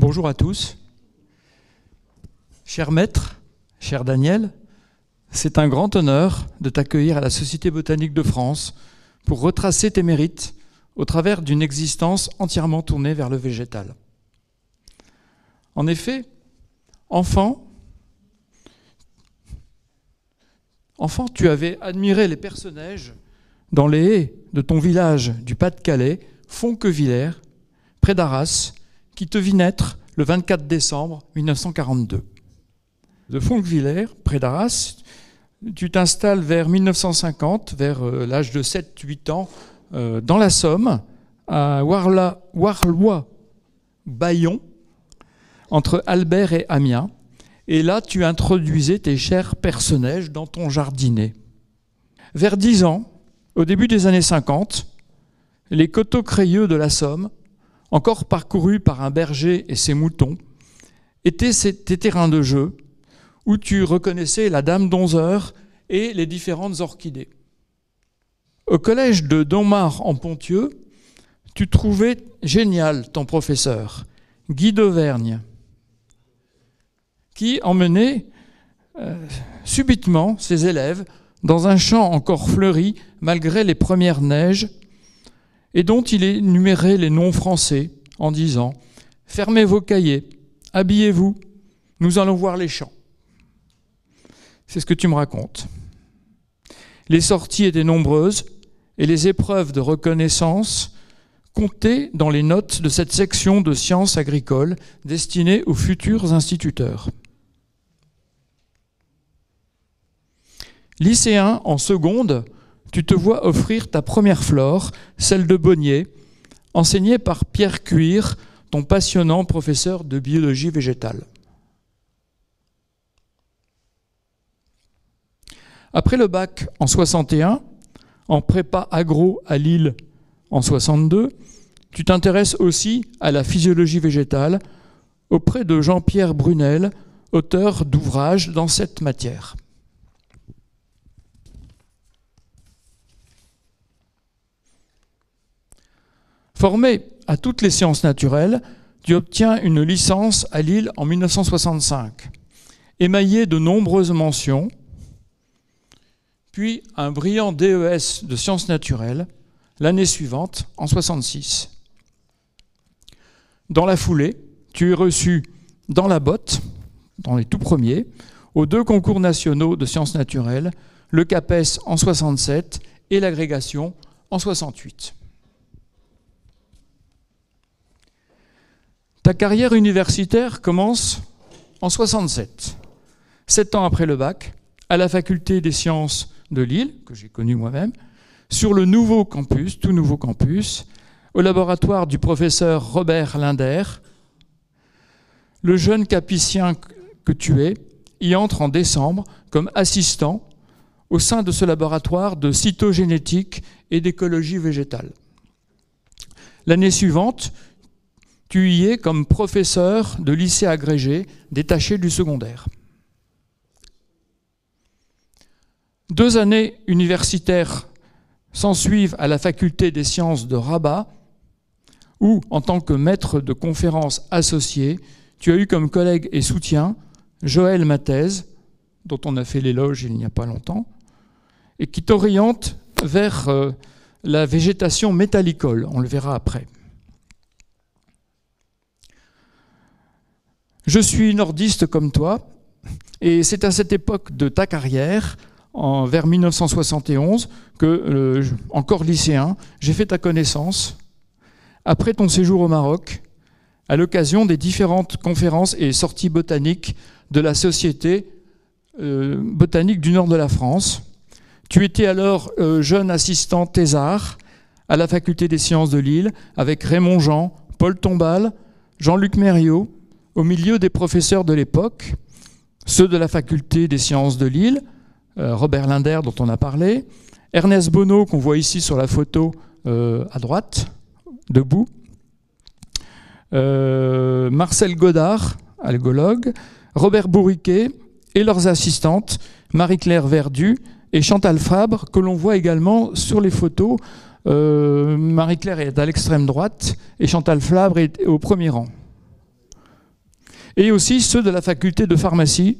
Bonjour à tous. Cher maître, cher Daniel, c'est un grand honneur de t'accueillir à la Société botanique de France pour retracer tes mérites au travers d'une existence entièrement tournée vers le végétal. En effet, enfant, tu avais admiré les personnages dans les haies de ton village du Pas-de-Calais, Fonquevillers, près d'Arras, qui te vit naître le 24 décembre 1942. De Fonquevillers, près d'Arras, tu t'installes vers 1950, vers l'âge de 7-8 ans, dans la Somme, à Warlois-Bayon, entre Albert et Amiens. Et là, tu introduisais tes chers personnages dans ton jardinet. Vers 10 ans, au début des années 50, les coteaux crayeux de la Somme, encore parcourus par un berger et ses moutons, étaient tes terrains de jeu où tu reconnaissais la dame d'Onzeur et les différentes orchidées. Au collège de Domar en Ponthieu, tu trouvais génial ton professeur, Guy d'Auvergne, qui emmenait subitement ses élèves dans un champ encore fleuri malgré les premières neiges et dont il énumérait les noms français en disant « Fermez vos cahiers, habillez-vous, nous allons voir les champs ». C'est ce que tu me racontes. Les sorties étaient nombreuses et les épreuves de reconnaissance comptaient dans les notes de cette section de sciences agricoles destinée aux futurs instituteurs. Lycéen en seconde, tu te vois offrir ta première flore, celle de Bonnier, enseignée par Pierre Cuir, ton passionnant professeur de biologie végétale. Après le bac en 61, en prépa agro à Lille en 62, tu t'intéresses aussi à la physiologie végétale auprès de Jean-Pierre Brunel, auteur d'ouvrages dans cette matière. Formé à toutes les sciences naturelles, tu obtiens une licence à Lille en 1965, émaillée de nombreuses mentions, puis un brillant DES de sciences naturelles l'année suivante, en 1966. Dans la foulée, tu es reçu dans la botte, dans les tout premiers, aux 2 concours nationaux de sciences naturelles, le CAPES en 1967 et l'agrégation en 1968. Ta carrière universitaire commence en 1967, 7 ans après le bac, à la faculté des sciences de Lille, que j'ai connu moi-même, sur le nouveau campus, tout nouveau campus, au laboratoire du professeur Robert Linder. Le jeune capicien que tu es y entre en décembre comme assistant au sein de ce laboratoire de cytogénétique et d'écologie végétale. L'année suivante, tu y es comme professeur de lycée agrégé détaché du secondaire. 2 années universitaires s'ensuivent à la faculté des sciences de Rabat, où, en tant que maître de conférences associé, tu as eu comme collègue et soutien Joël Mathèse, dont on a fait l'éloge il n'y a pas longtemps, et qui t'oriente vers la végétation métallicole, on le verra après. Je suis nordiste comme toi, et c'est à cette époque de ta carrière, vers 1971, que, encore lycéen, j'ai fait ta connaissance, après ton séjour au Maroc, à l'occasion des différentes conférences et sorties botaniques de la Société botanique du nord de la France. Tu étais alors jeune assistant thésard à la faculté des sciences de Lille, avec Raymond Jean, Paul Tombal, Jean-Luc Mériot, au milieu des professeurs de l'époque, ceux de la faculté des sciences de Lille, Robert Linder dont on a parlé, Ernest Bonneau qu'on voit ici sur la photo à droite, debout, Marcel Godard, algologue, Robert Bourriquet et leurs assistantes, Marie-Claire Verdu et Chantal Fabre, que l'on voit également sur les photos. Marie-Claire est à l'extrême droite et Chantal Fabre est au premier rang. et aussi ceux de la faculté de pharmacie,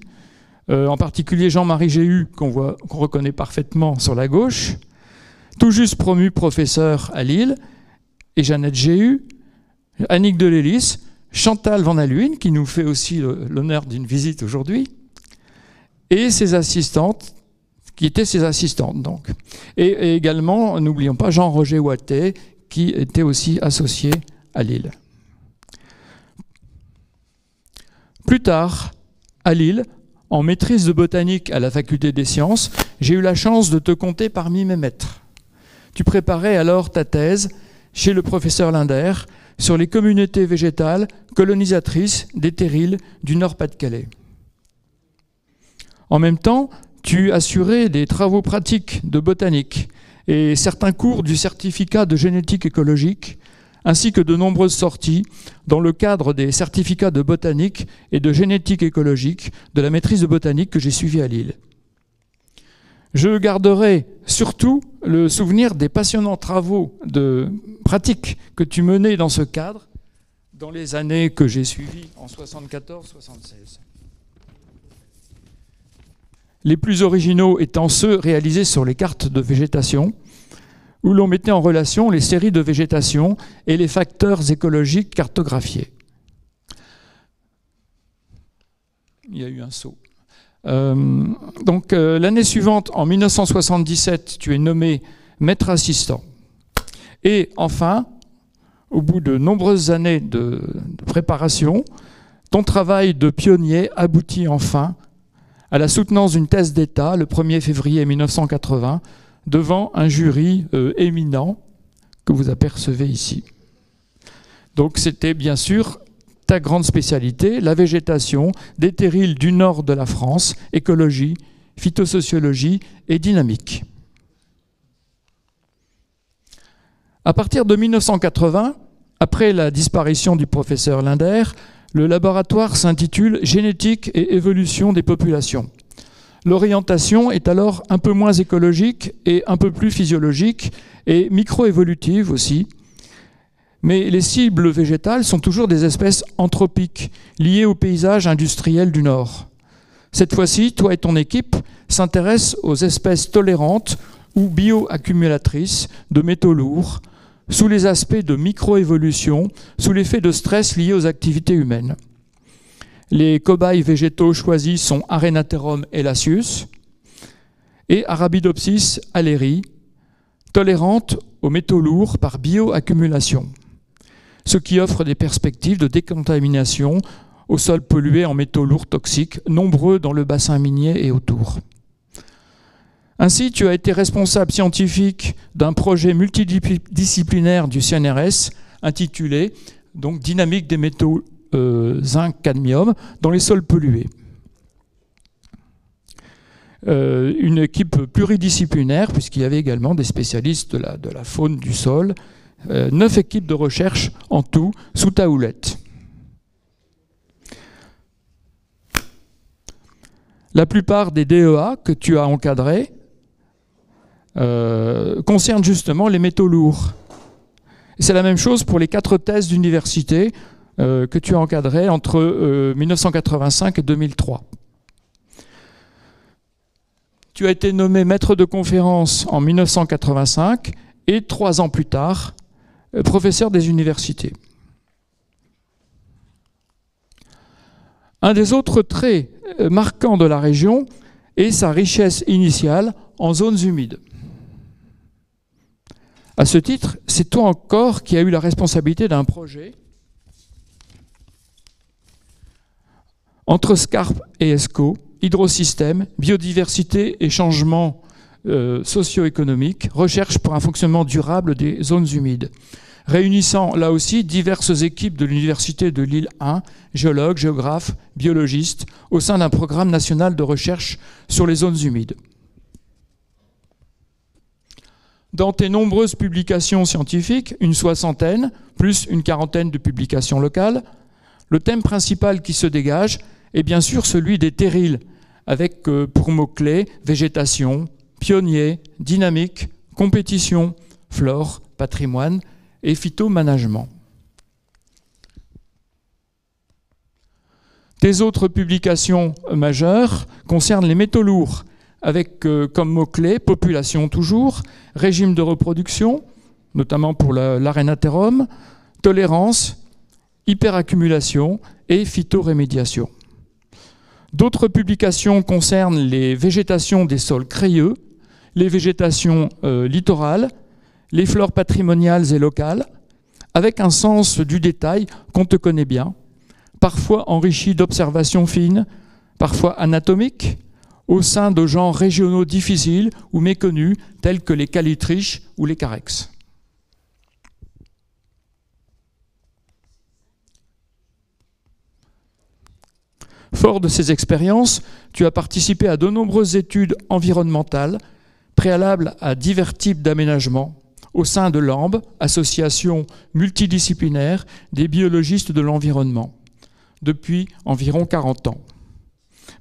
en particulier Jean-Marie Géhu, qu'on reconnaît parfaitement sur la gauche, tout juste promu professeur à Lille, et Jeannette Géhu, Annick Delélis, Chantal Van Alluyn, qui nous fait aussi l'honneur d'une visite aujourd'hui, et ses assistantes, qui étaient ses assistantes donc. Et également, n'oublions pas Jean-Roger Wattet, qui était aussi associé à Lille. Plus tard, à Lille, en maîtrise de botanique à la faculté des sciences, j'ai eu la chance de te compter parmi mes maîtres. Tu préparais alors ta thèse chez le professeur Linder sur les communautés végétales colonisatrices des terrils du Nord-Pas-de-Calais. En même temps, tu assurais des travaux pratiques de botanique et certains cours du certificat de génétique écologique, ainsi que de nombreuses sorties dans le cadre des certificats de botanique et de génétique écologique de la maîtrise de botanique que j'ai suivie à Lille. Je garderai surtout le souvenir des passionnants travaux de pratique que tu menais dans ce cadre dans les années que j'ai suivies en 74-76. Les plus originaux étant ceux réalisés sur les cartes de végétation, où l'on mettait en relation les séries de végétation et les facteurs écologiques cartographiés. Il y a eu un saut. L'année suivante, en 1977, tu es nommé maître assistant. Et enfin, au bout de nombreuses années de préparation, ton travail de pionnier aboutit enfin à la soutenance d'une thèse d'État le 1er février 1980 devant un jury éminent que vous apercevez ici. Donc c'était bien sûr ta grande spécialité, la végétation des terrils du nord de la France, écologie, phytosociologie et dynamique. À partir de 1980, après la disparition du professeur Linder, le laboratoire s'intitule « Génétique et évolution des populations ». L'orientation est alors un peu moins écologique et un peu plus physiologique et microévolutive aussi. Mais les cibles végétales sont toujours des espèces anthropiques, liées au paysage industriel du Nord. Cette fois-ci, toi et ton équipe s'intéressent aux espèces tolérantes ou bioaccumulatrices de métaux lourds, sous les aspects de microévolution, sous l'effet de stress lié aux activités humaines. Les cobayes végétaux choisis sont Arenatherum elacius et Arabidopsis alleri, tolérantes aux métaux lourds par bioaccumulation, ce qui offre des perspectives de décontamination aux sols pollués en métaux lourds toxiques, nombreux dans le bassin minier et autour. Ainsi, tu as été responsable scientifique d'un projet multidisciplinaire du CNRS intitulé donc, « Dynamique des métaux zinc-cadmium dans les sols pollués ». Une équipe pluridisciplinaire, puisqu'il y avait également des spécialistes de la faune du sol, 9 équipes de recherche en tout, sous ta houlette. La plupart des DEA que tu as encadrés concernent justement les métaux lourds. C'est la même chose pour les 4 thèses d'université que tu as encadrées entre 1985 et 2003. Tu as été nommé maître de conférence en 1985 et 3 ans plus tard, professeur des universités. Un des autres traits marquants de la région est sa richesse initiale en zones humides. À ce titre, c'est toi encore qui as eu la responsabilité d'un projet entre SCARP et ESCO, hydrosystème, biodiversité et changement socio-économique, recherche pour un fonctionnement durable des zones humides, réunissant là aussi diverses équipes de l'Université de Lille 1, géologues, géographes, biologistes, au sein d'un programme national de recherche sur les zones humides. Dans tes nombreuses publications scientifiques, une 60aine, plus une 40aine de publications locales, le thème principal qui se dégage est bien sûr celui des terrils, avec pour mots-clés végétation, pionnier, dynamique, compétition, flore, patrimoine et phytomanagement. Tes autres publications majeures concernent les métaux lourds, avec comme mots-clés population toujours, régime de reproduction, notamment pour l'arénatérum, tolérance, hyperaccumulation et phytorémédiation. D'autres publications concernent les végétations des sols crayeux, les végétations littorales, les flores patrimoniales et locales, avec un sens du détail qu'on te connaît bien, parfois enrichi d'observations fines, parfois anatomiques, au sein de genres régionaux difficiles ou méconnus, tels que les calitriches ou les carex. Fort de ces expériences, tu as participé à de nombreuses études environnementales, préalables à divers types d'aménagements, au sein de l'AMB, association multidisciplinaire des biologistes de l'environnement, depuis environ 40 ans,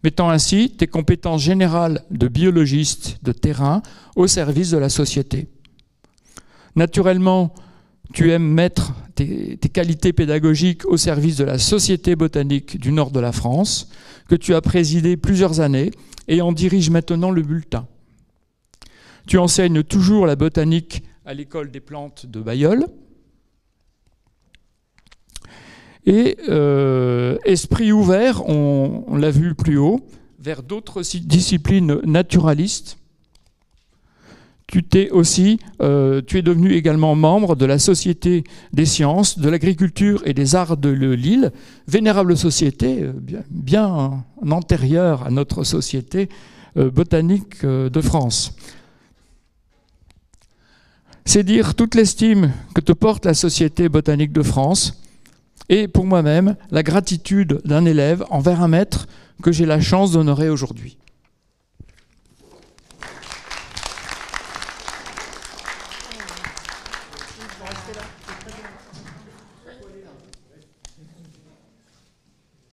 mettant ainsi tes compétences générales de biologiste de terrain au service de la société. Naturellement, tu aimes mettre tes qualités pédagogiques au service de la Société botanique du nord de la France, que tu as présidé plusieurs années et en diriges maintenant le bulletin. Tu enseignes toujours la botanique à l'école des plantes de Bailleul. Et esprit ouvert, on l'a vu plus haut, vers d'autres disciplines naturalistes. Tu es devenu également membre de la Société des sciences, de l'agriculture et des arts de Lille, vénérable société bien antérieure à notre société botanique de France. C'est dire toute l'estime que te porte la Société botanique de France et pour moi-même la gratitude d'un élève envers un maître que j'ai la chance d'honorer aujourd'hui.